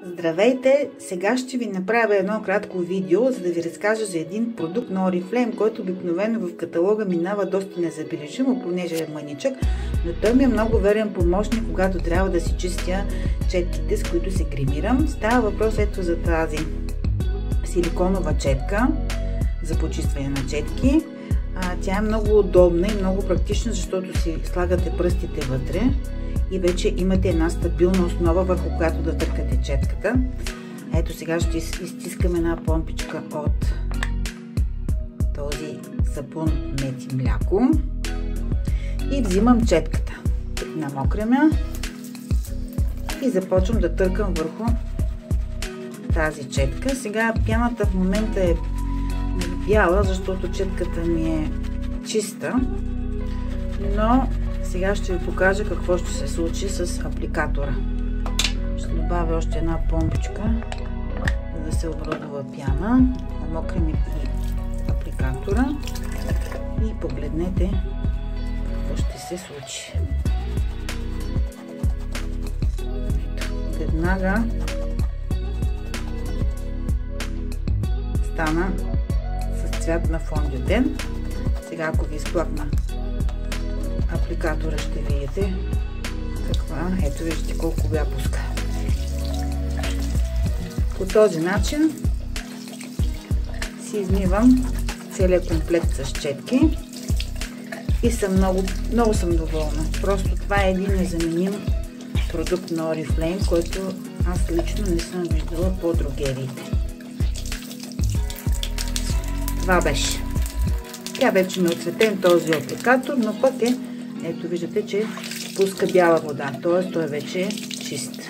Здравейте! Сега ще ви направя едно кратко видео, за да ви разкажа за един продукт на Oriflame, който обикновено в каталога минава доста незабележимо, понеже е мъничък, но той ми е много верен помощник, когато трябва да си чистя четките, с които се гримирам. Става въпрос ето за тази силиконова четка за почистване на четки. Тя е много удобна и много практична, защото си слагате пръстите вътре и вече имате една стабилна основа, върху която да търкате четката. Ето сега ще изтискам една помпичка от този сапун мед и мляко и взимам четката. Намокрям и започвам да търкам върху тази четка. Сега пяната в момента е бяла, защото четката ми е чиста, но сега ще ви покажа какво ще се случи с апликатора. Ще добавя още една помпичка, за да се образува пяна. Намокрим и апликатора и погледнете какво ще се случи. Веднага стана с цвят на фондютен. Сега ако ви изплакна апликатора, ще видите каква. Ето виждате колко бя пуска. По този начин си измивам целият комплект с четки и съм много съм доволна. Просто това е един незаменим продукт на Oriflame, който аз лично не съм виждала по дрогериите. Това беше. Тя вече ми е отцветен този апликатор, но пък ето виждате, че пуска бяла вода, т.е. той вече е чист.